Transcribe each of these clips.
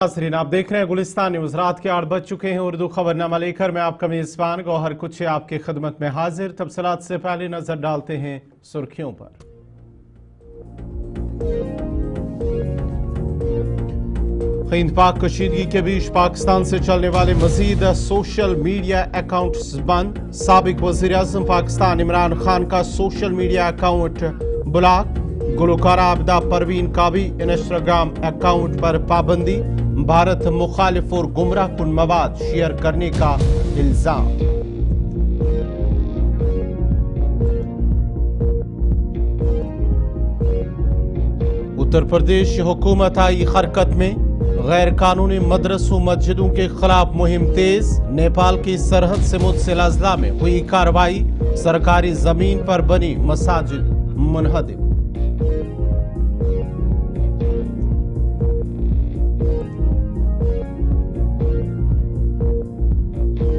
नाज़रीन, आप देख रहे हैं गुलिस्तान न्यूज़। रात के 8 बज चुके हैं। उर्दू खबरनामा लेकर मैं आपका मेज़बान गौहर कुछ आपकी खिदमत में हाजिर। तफसीलात से पहले नजर डालते हैं सुर्खियों पर। हिंद पाक कशीदगी के बीच पाकिस्तान से चलने वाले मजीद सोशल मीडिया अकाउंट्स बंद। साबिक वज़ीर आज़म पाकिस्तान इमरान खान का सोशल मीडिया अकाउंट ब्लॉक। गुलकारा आबिदा परवीन का भी इंस्टाग्राम अकाउंट पर पाबंदी। भारत मुखालिफ और गुमराह कुन मवाद शेयर करने का इल्जाम। उत्तर प्रदेश हुकूमत आई हरकत में। गैर कानूनी मदरसों मस्जिदों के खिलाफ मुहिम तेज। नेपाल की सरहद से मुतसिल अजला में हुई कार्रवाई। सरकारी जमीन पर बनी मसाजिद मुनहदम।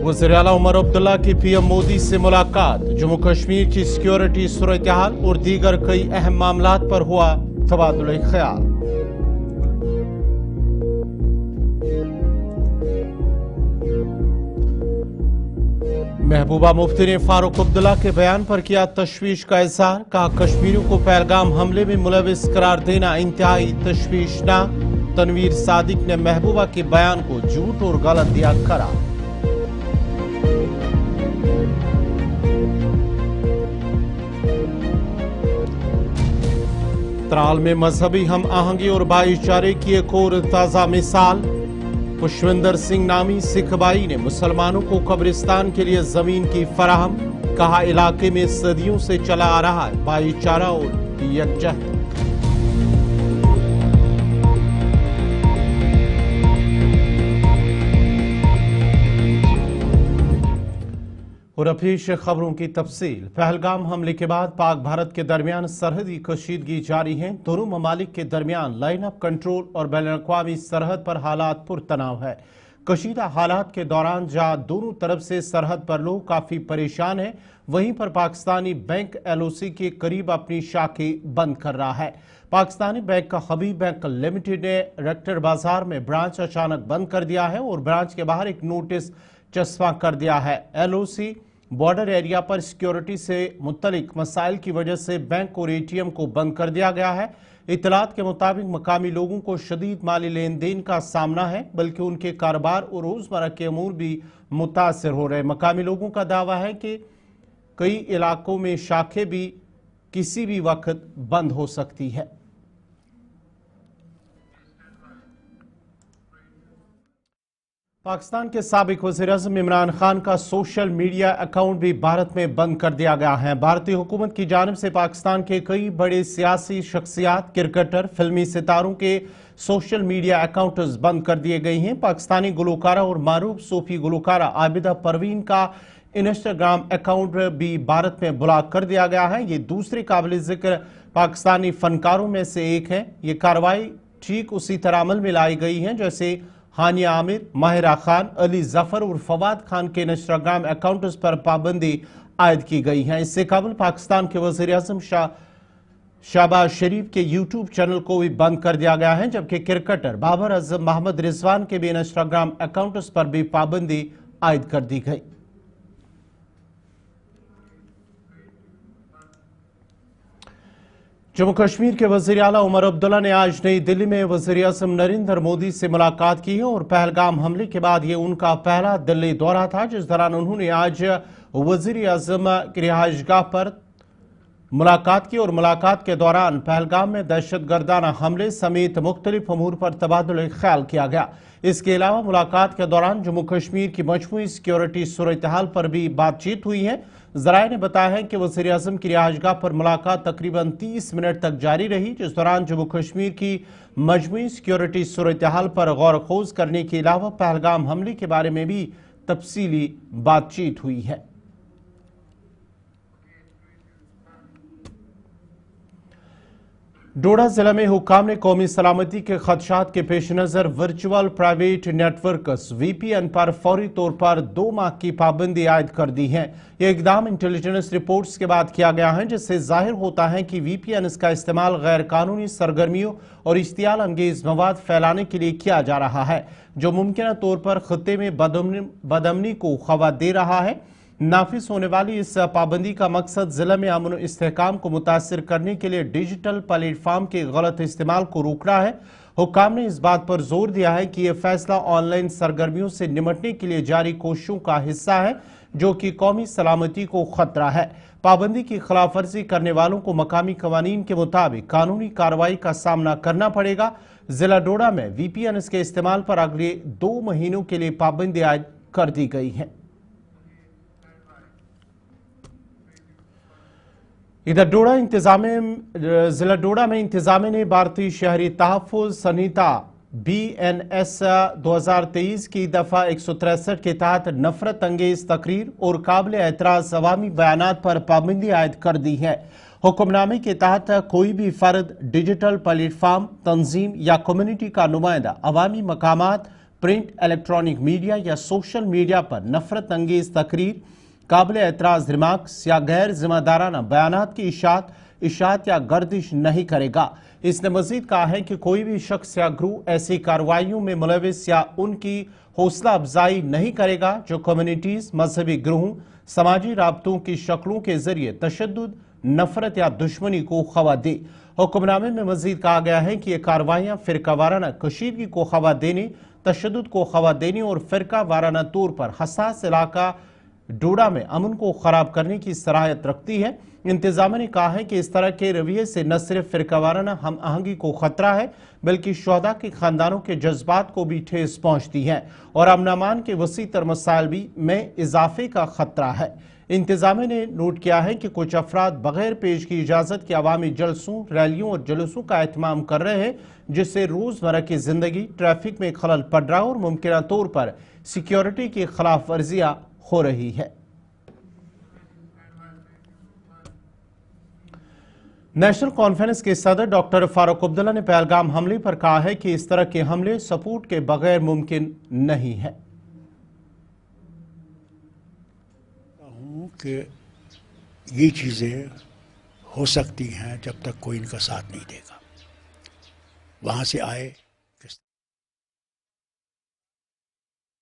वज़ीर आला उमर अब्दुल्ला की पीएम मोदी से मुलाकात। जम्मू कश्मीर की सिक्योरिटी सूरत-ए-हाल और दीगर कई अहम मामलात पर हुआ तबादुल ख्याल। महबूबा मुफ्ती ने फारूक अब्दुल्ला के बयान पर किया तशवीश का इजहार। कहा कश्मीरियों को पहलगाम हमले में मुलविस करार देना इंतहाई तशवीशनाक। तनवीर सादिक ने महबूबा के बयान को झूठ और गलत दिया करार। त्राल में मजहबी हम आहंगी और भाईचारे की एक और ताजा मिसाल। पुष्पिंदर सिंह नामी सिख भाई ने मुसलमानों को कब्रिस्तान के लिए जमीन की फराहम। कहा इलाके में सदियों से चला आ रहा है भाईचारा और यकजहती। और पेश खबरों की तफसील। पहलगाम हमले के बाद पाक भारत के दरमियान सरहदी कशीदगी जारी है। दोनों ममालिक के दरमियान लाइन अप कंट्रोल और बैनुल-अक़वामी सरहद पर हालात पुरतनाव है। कशीदा हालात के दौरान जहां दोनों तरफ से सरहद पर लोग काफी परेशान हैं, वहीं पर पाकिस्तानी बैंक LOC के करीब अपनी शाखें बंद कर रहा है। पाकिस्तानी बैंक का हबीब बैंक लिमिटेड ने रेक्टर बाजार में ब्रांच अचानक बंद कर दिया है और ब्रांच के बाहर एक नोटिस चस्पा कर दिया है। LOC बॉर्डर एरिया पर सिक्योरिटी से मुत्तलिक मसाइल की वजह से बैंक और ATM को बंद कर दिया गया है। इतलात के मुताबिक मकामी लोगों को शदीद माली लेन देन का सामना है, बल्कि उनके कारोबार और रोजमर्रा के अमूर भी मुतासर हो रहे। मकामी लोगों का दावा है कि कई इलाकों में शाखें भी किसी भी वक्त बंद हो सकती है। पाकिस्तान के साबिक वज़ीर-ए-आज़म इमरान खान का सोशल मीडिया अकाउंट भी भारत में बंद कर दिया गया है। भारतीय हुकूमत की जानिब से पाकिस्तान के कई बड़े सियासी शख्सियात, क्रिकेटर, फिल्मी सितारों के सोशल मीडिया अकाउंट्स बंद कर दिए गए हैं। पाकिस्तानी गुलकारा और मारूफ सूफी गुलकारा आबिदा परवीन का इंस्टाग्राम अकाउंट भी भारत में ब्लॉक कर दिया गया है। ये दूसरे काबिल जिक्र पाकिस्तानी फनकारों में से एक है। ये कार्रवाई ठीक उसी तरह अमल में लाई गई है जैसे हानिया आमिर, माहिरा खान, अली जफर और फवाद खान के इंस्टाग्राम अकाउंट्स पर पाबंदी आयद की गई है। इससे कबल पाकिस्तान के वज़ीर-ए-आज़म शहबाज शरीफ के यूट्यूब चैनल को भी बंद कर दिया गया है, जबकि क्रिकेटर बाबर आजम मोहम्मद रिजवान के भी इंस्टाग्राम अकाउंट्स पर भी पाबंदी आयद कर दी गई। जम्मू कश्मीर के वज़ीर आला उमर अब्दुल्ला ने आज नई दिल्ली में वज़ीर आज़म नरेंद्र मोदी से मुलाकात की है और पहलगाम हमले के बाद ये उनका पहला दिल्ली दौरा था, जिस दौरान उन्होंने आज वज़ीर आज़म की रिहाइशगाह पर मुलाकात की और मुलाकात के दौरान पहलगाम में दहशतगर्दाना हमले समेत मुख्तलिफ अमूर पर तबादुल ख्याल किया गया। इसके अलावा मुलाकात के दौरान जम्मू कश्मीर की मजमूई सिक्योरिटी सूरत-ए-हाल पर भी बातचीत हुई है। ज़राए ने बताया है कि वज़ीर आज़म की रिहाइशगाह पर मुलाकात तकरीबन 30 मिनट तक जारी रही, जिस दौरान जम्मू कश्मीर की मजमूई सिक्योरिटी सूरत-ए-हाल पर गौर खोज करने के अलावा पहलगाम हमले के बारे में भी तफसीली बातचीत हुई है। डोडा जिला में हुक्काम ने कौमी सलामती के खदशात के पेश नज़र वर्चुअल प्राइवेट नेटवर्क्स VPN पर फौरी तौर पर 2 माह की पाबंदी आयद कर दी है। यह इकदाम इंटेलिजेंस रिपोर्ट्स के बाद किया गया है, जिससे जाहिर होता है कि VPN का इस्तेमाल गैर कानूनी सरगर्मियों और इश्तियाल अंगेज मवाद फैलाने के लिए किया जा रहा है, जो मुमकिन तौर पर खत्ते में बदअमनी को खवा दे रहा है। नाफिज होने वाली इस पाबंदी का मकसद जिले में अमन इस्तेहकाम को मुतासिर करने के लिए डिजिटल प्लेटफॉर्म के गलत इस्तेमाल को रोकना है। हुक्काम ने इस बात पर जोर दिया है कि यह फैसला ऑनलाइन सरगर्मियों से निपटने के लिए जारी कोशिशों का हिस्सा है, जो कि कौमी सलामती को खतरा है। पाबंदी की खिलाफ वर्जी करने वालों को मकामी कवानीन के मुताबिक कानूनी कार्रवाई का सामना करना पड़ेगा। जिला डोडा में VPN के इस्तेमाल पर अगले 2 महीनों के लिए पाबंदी आयद कर दी गई है। इधर जिला डोडा में इंतजामिया ने भारतीय शहरी तहफ़्फ़ुज़ संहिता BNS 2023 की दफ़ा 163 के तहत नफरत अंगेज तकरीर और काबिल एतराज़ अवामी बयानात पर पाबंदी आयद कर दी है। हुक्मनामे के तहत कोई भी फर्द, डिजिटल प्लेटफार्म, तंजीम या कम्युनिटी का नुमाइंदा अवामी मकामात, प्रिंट, इलेक्ट्रॉनिक मीडिया या सोशल मीडिया पर नफरत अंगेज तकरीर, काबिल एतराज़ रिमार्क्स या गैर जिम्मेदाराना बयानात की इशात या गर्दिश नहीं करेगा। इसने मजीद कहा है कि कोई भी शख्स या ग्रुप ऐसी कार्रवाइयों में मुलविस या उनकी हौसला अफजाई नहीं करेगा जो कम्युनिटीज, मजहबी ग्रुहों, समाजी राब्तों की शक्लों के जरिए तशद्दुद, नफरत या दुश्मनी को खवा दे। हुक्मनामे में मजीद कहा गया है कि ये कार्रवाइयाँ फ़िरका वाराना कशीदगी को खवा देने, तशद्दुद को खवा देने और फ़िरका वाराना तौर पर हसास इलाका डोडा में अमन को खराब करने की सलाहियत रखती है। इंतजामिया ने कहा है कि इस तरह के रवैये से न सिर्फ फ़िरकावाराना हम आहंगी को खतरा है, बल्कि शुहदा के खानदानों के जज्बात को भी ठेस पहुंचती है और अमन अमान के वसी तर मसाइल भी में इजाफे का खतरा है। इंतजामिया ने नोट किया है कि कुछ अफराद बगैर पेश की इजाज़त के अवामी जलसों, रैलियों और जुलूसों का एहतमाम कर रहे हैं, जिससे रोज़मर्रा की ज़िंदगी, ट्रैफिक में खलल पड़ रहा है और मुमकिन तौर पर सिक्योरिटी की खिलाफ वर्जियाँ हो रही है। नेशनल कॉन्फ्रेंस के सदर डॉक्टर फारूक अब्दुल्ला ने पहलगाम हमले पर कहा है कि इस तरह के हमले सपोर्ट के बगैर मुमकिन नहीं है। कि ये चीज़ें हो सकती हैं जब तक कोई इनका साथ नहीं देगा। वहाँ से आए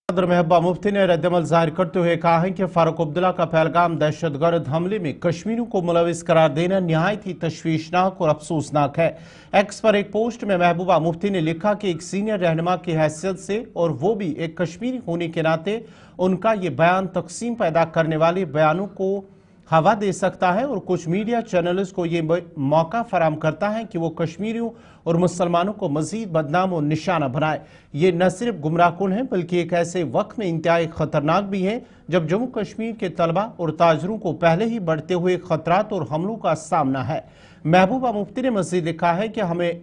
सदर महबूबा मुफ्ती ने रद्दमल जाहिर करते हुए कहा है कि फारूक अब्दुल्ला का पहलगाम दहशतगर्द हमले में कश्मीरियों को मुलविस करार देना निहायत ही तशवीशनाक और अफसोसनाक है। एक्स पर एक पोस्ट में महबूबा मुफ्ती ने लिखा कि एक सीनियर रहनुमा की हैसियत से और वो भी एक कश्मीरी होने के नाते उनका ये बयान तकसीम पैदा करने वाले बयानों को हवा दे सकता है और कुछ मीडिया चैनल्स को ये मौका फराम करता है कि वो कश्मीरियों और मुसलमानों को मजीद बदनाम और निशाना बनाए। ये न सिर्फ गुमराहकुन है बल्कि एक ऐसे वक्त में इंतहाई खतरनाक भी है जब जम्मू कश्मीर के तलबा और ताजरों को पहले ही बढ़ते हुए खतरात और हमलों का सामना है। महबूबा मुफ्ती ने मजीद लिखा है कि हमें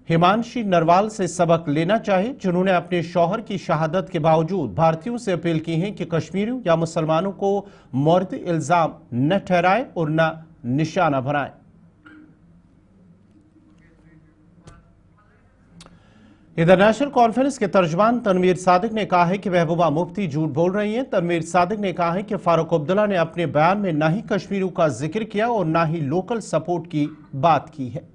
हिमांशी नरवाल से सबक लेना चाहिए, जिन्होंने अपने शौहर की शहादत के बावजूद भारतीयों से अपील की है कि कश्मीरियों या मुसलमानों को मौत इल्जाम न ठहराए और न निशाना बनाए। इधर नेशनल कॉन्फ्रेंस के तर्जमान तनवीर सादिक ने कहा है कि महबूबा मुफ्ती झूठ बोल रही हैं। तनवीर सादिक ने कहा है कि फारूक अब्दुल्ला ने अपने बयान में ना ही कश्मीरियों का जिक्र किया और ना ही लोकल सपोर्ट की बात की है।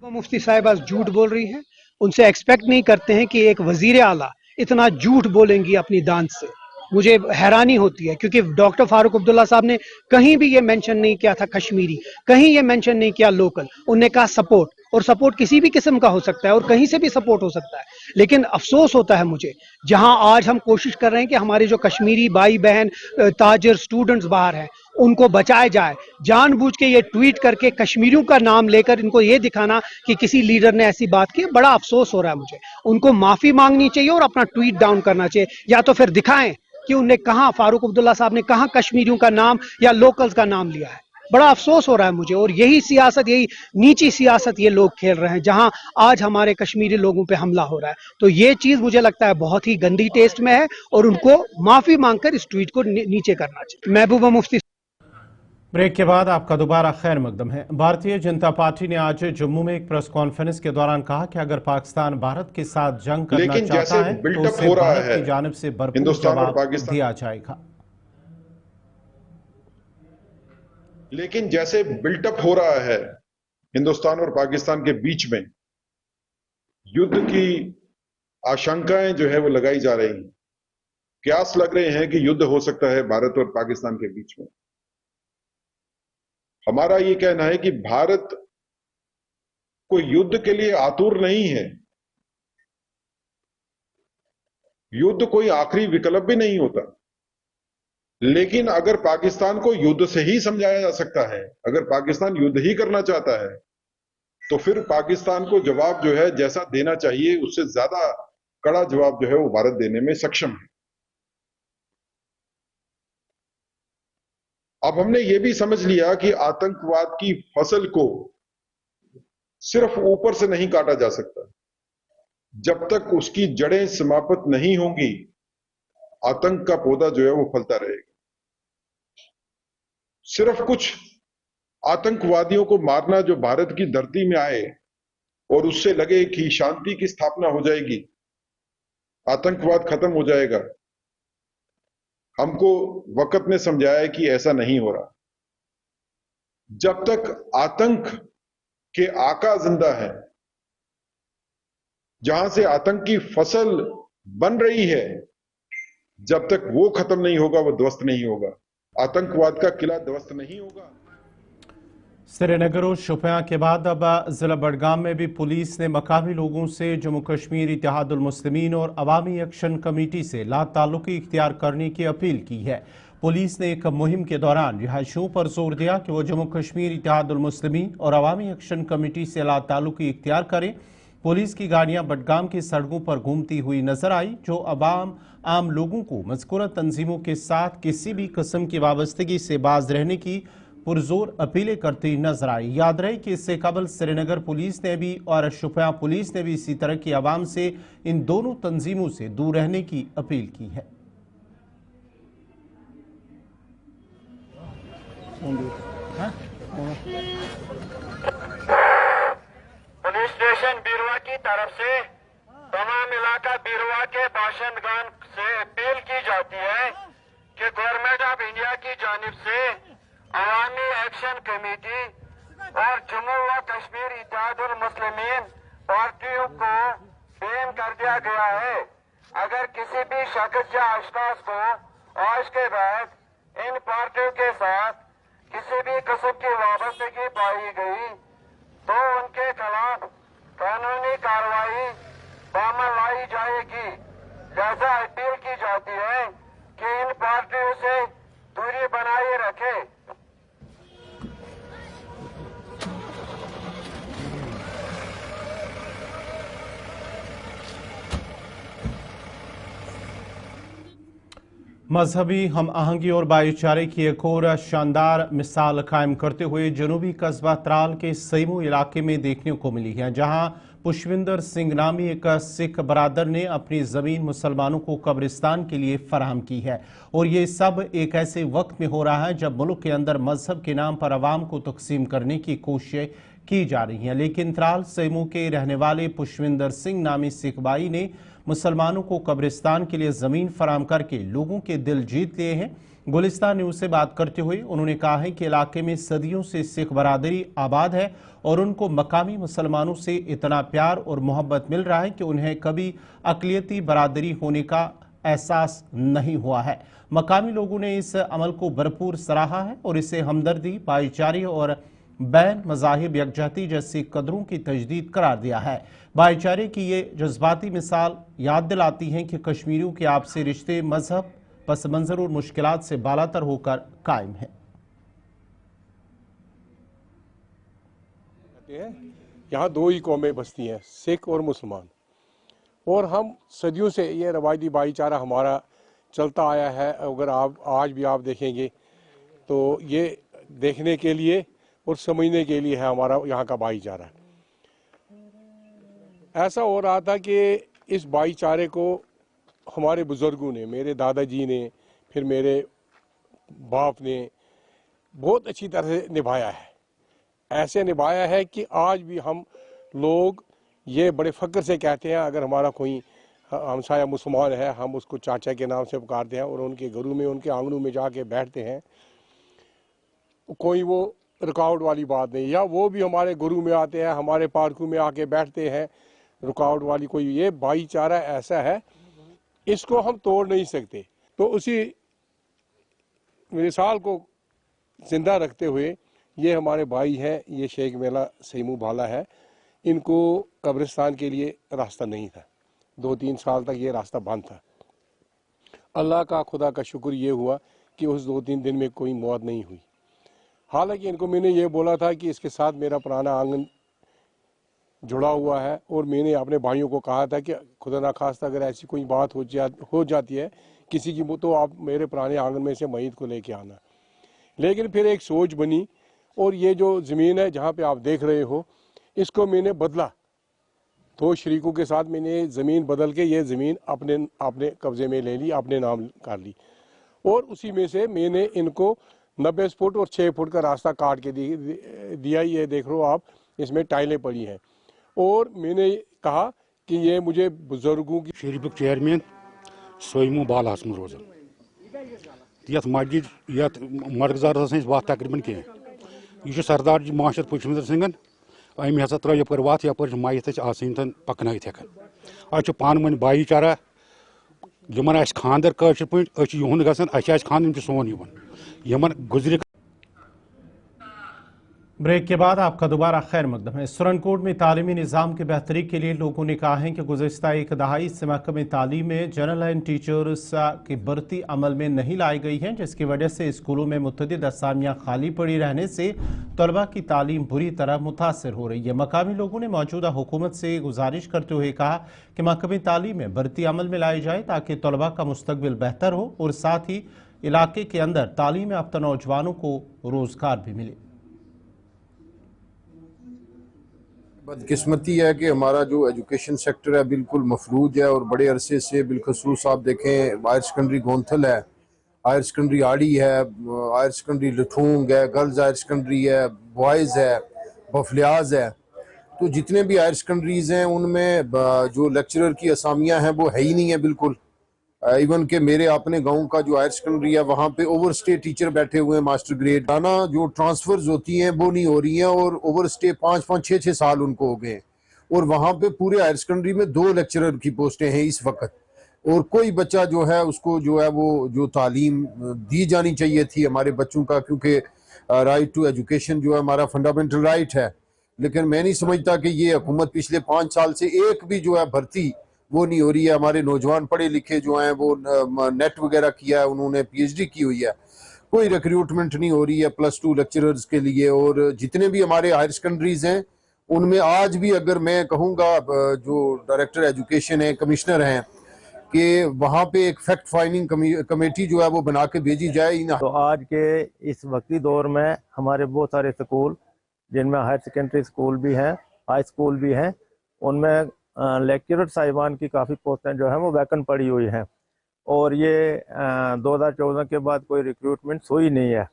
मुफ्ती साहिबा झूठ बोल रही हैं। उनसे एक्सपेक्ट नहीं करते हैं कि एक वजीर आला इतना झूठ बोलेंगी अपनी दांत से। मुझे हैरानी होती है क्योंकि डॉक्टर फारूक अब्दुल्ला साहब ने कहीं भी ये मेंशन नहीं किया था कश्मीरी, कहीं ये मेंशन नहीं किया लोकल। उनने कहा सपोर्ट, और सपोर्ट किसी भी किस्म का हो सकता है और कहीं से भी सपोर्ट हो सकता है। लेकिन अफसोस होता है मुझे, जहां आज हम कोशिश कर रहे हैं कि हमारे जो कश्मीरी भाई बहन, ताजर, स्टूडेंट्स बाहर हैं, उनको बचाया जाए, जानबूझ के ये ट्वीट करके कश्मीरियों का नाम लेकर इनको ये दिखाना कि किसी लीडर ने ऐसी बात की, बड़ा अफसोस हो रहा है मुझे। उनको माफी मांगनी चाहिए और अपना ट्वीट डाउन करना चाहिए, या तो फिर दिखाएं कि उनने कहां, फारूक अब्दुल्ला साहब ने कहां कश्मीरियों का नाम या लोकल्स का नाम लिया है। बड़ा अफसोस हो रहा है मुझे। और यही सियासत, यही नीची सियासत ये लोग खेल रहे हैं, जहां आज हमारे कश्मीरी लोगों पे हमला हो रहा है। तो ये चीज मुझे लगता है बहुत ही गंदी टेस्ट में है और उनको माफी मांगकर इस ट्वीट को नीचे करना चाहिए। महबूबा मुफ्ती ब्रेक के बाद आपका दोबारा खैर मकदम है। भारतीय जनता पार्टी ने आज जम्मू में एक प्रेस कॉन्फ्रेंस के दौरान कहा कि अगर पाकिस्तान भारत के साथ जंग करना लेकिन चाहता जैसे है तो बिल्टअप उसे हो रहा भारत है की जानिब से भरपूर हिंदुस्तान और जवाब पाकिस्तान, दिया जाएगा। लेकिन जैसे बिल्टअप हो रहा है हिंदुस्तान और पाकिस्तान के बीच में, युद्ध की आशंकाएं जो है वो लगाई जा रही हैं, कयास लग रहे हैं कि युद्ध हो सकता है भारत और पाकिस्तान के बीच में। हमारा ये कहना है कि भारत कोई युद्ध के लिए आतुर नहीं है, युद्ध कोई आखिरी विकल्प भी नहीं होता, लेकिन अगर पाकिस्तान को युद्ध से ही समझाया जा सकता है, अगर पाकिस्तान युद्ध ही करना चाहता है, तो फिर पाकिस्तान को जवाब जो है जैसा देना चाहिए उससे ज्यादा कड़ा जवाब जो है वो भारत देने में सक्षम है। अब हमने ये भी समझ लिया कि आतंकवाद की फसल को सिर्फ ऊपर से नहीं काटा जा सकता, जब तक उसकी जड़ें समाप्त नहीं होंगी आतंक का पौधा जो है वो फलता रहेगा। सिर्फ कुछ आतंकवादियों को मारना जो भारत की धरती में आए और उससे लगे कि शांति की स्थापना हो जाएगी, आतंकवाद खत्म हो जाएगा, हमको वक्त ने समझाया है कि ऐसा नहीं हो रहा। जब तक आतंक के आका जिंदा है, जहां से आतंक की फसल बन रही है, जब तक वो खत्म नहीं होगा वो ध्वस्त नहीं होगा, आतंकवाद का किला ध्वस्त नहीं होगा। श्रीनगर और शोपियां के बाद अब जिला बडगाम में भी पुलिस ने मकामी लोगों से जम्मू कश्मीर इत्तेहादुल मुस्लिमीन और अवामी एक्शन कमेटी से लाताल्लुकी इख्तियार करने की अपील की है। पुलिस ने एक मुहिम के दौरान रिहायशियों पर जोर दिया कि वो जम्मू कश्मीर इत्तेहादुल मुस्लिमीन और अवामी एक्शन कमेटी से लाताल्लुकी इख्तियार करें। पुलिस की गाड़ियां बडगाम की सड़कों पर घूमती हुई नजर आई, जो आम लोगों को मज़कूरा तंजीमों के साथ किसी भी किस्म की वाबस्तगी से बाज रहने की पुरजोर अपीलें करती नजर आई। याद रहे कि इससे कबल श्रीनगर पुलिस ने भी और शोपियां पुलिस ने भी इसी तरह की आवाम से इन दोनों तंजीमों से दूर रहने की अपील की है। पुलिस स्टेशन बीरवा की तरफ से तमाम इलाका बीरवा के बाशिंदगान से अपील की जाती है कि गवर्नमेंट ऑफ इंडिया की जानिब से अवामी एक्शन कमेटी और जम्मू व कश्मीर इत्तेहादुल मुस्लिमीन पार्टियों को बैन कर दिया गया है। अगर किसी भी शख्स या अशखास को आज के बाद इन पार्टियों के साथ किसी भी किस्म की वाबस्तगी पाई गई तो उनके खिलाफ कानूनी कार्रवाई बामल लाई जाएगी। लिहाजा अपील की जाती है कि इन पार्टियों से दूरी बनाए रखे। मजहबी हम आहंगी और भाईचारे की एक और शानदार मिसाल कायम करते हुए जनूबी कस्बा त्राल के सईमू इलाके में देखने को मिली है, जहां पुष्विंदर सिंह नामी एक सिख बरादर ने अपनी ज़मीन मुसलमानों को कब्रिस्तान के लिए फराहम की है। और ये सब एक ऐसे वक्त में हो रहा है जब मुल्क के अंदर मजहब के नाम पर अवाम को तकसीम करने की कोशिशें की जा रही हैं। लेकिन त्राल सईमू के रहने वाले पुष्विंदर सिंह नामी सिख भाई ने मुसलमानों को कब्रिस्तान के लिए ज़मीन फराहम करके लोगों के दिल जीत लिए हैं। गुलिस्तान न्यूज़ से बात करते हुए उन्होंने कहा है कि इलाके में सदियों से सिख बरादरी आबाद है और उनको मकामी मुसलमानों से इतना प्यार और मोहब्बत मिल रहा है कि उन्हें कभी अक़लियती बरादरी होने का एहसास नहीं हुआ है। मकामी लोगों ने इस अमल को भरपूर सराहा है और इसे हमदर्दी, भाईचारे और बैन मज़ाहिब यकजहती जैसी कदरों की तजदीद करार दिया है। भाईचारे की ये जज्बाती मिसाल याद दिलाती हैं कि कश्मीरियों के आपसी रिश्ते मजहब, पस मंजर और मुश्किलात से बालातर होकर कायम हैं। यहाँ दो ही कौमें बसती हैं, सिख और मुसलमान, और हम सदियों से ये रवायती भाईचारा हमारा चलता आया है। अगर आप आज भी आप देखेंगे तो ये देखने के लिए और समझने के लिए है हमारा यहाँ का भाईचारा। ऐसा हो रहा था कि इस भाईचारे को हमारे बुज़ुर्गों ने, मेरे दादाजी ने, फिर मेरे बाप ने बहुत अच्छी तरह से निभाया है, ऐसे निभाया है कि आज भी हम लोग ये बड़े फ़ख्र से कहते हैं, अगर हमारा कोई हमसाया मुसलमान है हम उसको चाचा के नाम से पुकारते हैं और उनके घरों में उनके आंगनों में जाके बैठते हैं। कोई वो रुकावट वाली बात नहीं, या वो भी हमारे घरों में आते हैं, हमारे पार्कों में आके बैठते हैं, रुकावट वाली कोई, ये भाईचारा ऐसा है इसको हम तोड़ नहीं सकते। तो उसी मिसाल को जिंदा रखते हुए ये हमारे भाई हैं, ये शेख मेला सैमू भाला है, इनको कब्रिस्तान के लिए रास्ता नहीं था, 2-3 साल तक ये रास्ता बंद था। अल्लाह का खुदा का शुक्र ये हुआ कि उस 2-3 दिन में कोई मौत नहीं हुई। हालांकि इनको मैंने ये बोला था कि इसके साथ मेरा पुराना आंगन जुड़ा हुआ है और मैंने अपने भाइयों को कहा था कि खुदा ना खास्ता अगर ऐसी कोई बात हो जाती है किसी की, तो आप मेरे पुराने आंगन में से मैयत को लेके आना। लेकिन फिर एक सोच बनी और ये जो ज़मीन है जहाँ पे आप देख रहे हो इसको मैंने बदला, 2 शरीकों के साथ मैंने ज़मीन बदल के ये ज़मीन अपने कब्ज़े में ले ली, अपने नाम कर ली और उसी में से मैंने इनको 90 फुट और 6 फुट का रास्ता काट के दिया। ये देख लो आप, इसमें टाइलें पड़ी हैं और मैंने कहा कि ये मुझे बुजुर्गों की शरीफ चेयरमैन सैमू बाला रोजान ये मस्जिद ये मरगजार वत तकरीबन कह यह सरदार जी मास्टर पुष्पेंद्र सिंह अम हसा त्रो यप वत यप मैत आसन पकन अ पान वन भाईचारा यमन खानदर कशर पे युंद गन खानदर सोन यमन गुजर। ब्रेक के बाद आपका दोबारा खैर मकदम है। सुरनकोट में तालीमी निज़ाम की बेहतरी के लिए लोगों ने कहा है कि गुज़श्ता एक दहाई से महकमे तालीम में जनरल एंड टीचर्स की भर्ती अमल में नहीं लाई गई है, जिसकी वजह से स्कूलों में मुतअद्दिद असामियाँ खाली पड़ी रहने से तलबा की तालीम बुरी तरह मुतासर हो रही है। मकामी लोगों ने मौजूदा हुकूमत से गुजारिश करते हुए कहा कि महकमे तालीम में भर्ती अमल में लाई जाए ताकि तलबा का मुस्तकबिल बेहतर हो और साथ ही इलाके के अंदर तालीम याफ्ता नौजवानों को रोज़गार भी मिले। बदकिस्मती है कि हमारा जो एजुकेशन सेक्टर है बिल्कुल मफलूज है और बड़े अरसे से बिलखसूस आप देखें हायर सेकेंडरी गोंथल है, हायर सेकेंडरी आड़ी है, हायर सेकेंडरी लठूंग है, गर्ल्स हायर सेकेंडरी है, बॉयज़ है, बफलियाज है। तो जितने भी हायर सेकेंडरीज हैं उनमें जो लेक्चरर की असामियाँ हैं वो है ही नहीं है बिल्कुल। इवन के मेरे अपने गांव का जो हायर सेकेंडरी है वहाँ पे ओवर स्टे टीचर बैठे हुए हैं मास्टर ग्रेड, आना जो ट्रांसफर्स होती हैं वो नहीं हो रही हैं और ओवर स्टे 5-5, 6-6 साल उनको हो गए और वहाँ पे पूरे हायर सेकेंडरी में 2 लेक्चरर की पोस्टें हैं इस वक्त और कोई बच्चा जो है उसको जो है वो जो तालीम दी जानी चाहिए थी हमारे बच्चों का, क्योंकि राइट टू एजुकेशन जो है हमारा फंडामेंटल राइट है। लेकिन मैं नहीं समझता कि ये हुकूमत पिछले 5 साल से एक भी जो है भर्ती वो नहीं हो रही है। हमारे नौजवान पढ़े लिखे जो हैं वो नेट वगैरह किया है, उन्होंने PhD की हुई है, कोई रिक्रूटमेंट नहीं हो रही है +2 लेक्चरर्स के लिए। और जितने भी हमारे हायर सेकेंडरीज हैं उनमें आज भी अगर मैं कहूँगा जो डायरेक्टर एजुकेशन है, कमिश्नर हैं, कि वहाँ पे एक फैक्ट फाइंडिंग कमेटी जो है वो बना के भेजी जाए। तो आज के इस वक्ती दौर में हमारे बहुत सारे स्कूल जिनमें हायर सेकेंडरी स्कूल भी हैं, हाई स्कूल भी हैं, उनमें लेक्चरर साहिबान की काफ़ी पोस्टें जो हैं वो वैकेंट पड़ी हुई हैं और ये 2014 के बाद कोई रिक्रूटमेंट हुई नहीं है।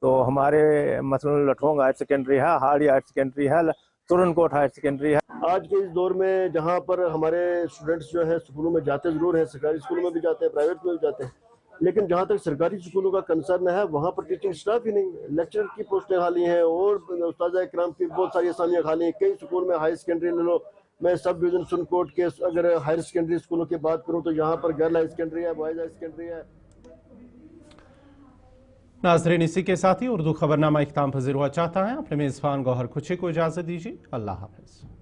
तो हमारे मसलन लठोंग हायर सेकेंडरी है, हाड़ी हायर सेकेंडरी है, सुरनकोट हायर सेकेंडरी है। आज के इस दौर में जहाँ पर हमारे स्टूडेंट्स जो है स्कूलों में जाते ज़रूर हैं, सरकारी स्कूलों में भी जाते हैं, प्राइवेट में भी जाते हैं, लेकिन जहाँ तक सरकारी स्कूलों का कंसर्न है वहाँ पर टीचिंग स्टाफ ही नहीं है। लेक्चरर की पोस्टें खाली हैं और उस्ताद इकराम की बहुत सारी असामियाँ खाली हैं। कई स्कूल में हाई सेकेंडरी ले लो, मैं सब डिवीजन सुरनकोट के अगर हायर सेकेंडरी स्कूलों की बात करूं तो यहाँ पर गर्ल हायर सेकेंडरी है, बॉयज हायर सेकेंडरी है। नाज़रीन, इसी के साथ ही उर्दू खबरनामा इख्तिताम पजीर हुआ चाहता है। अपने मेज़बान गौहर खुशी को इजाज़त दीजिए। अल्लाह हाफ़िज़।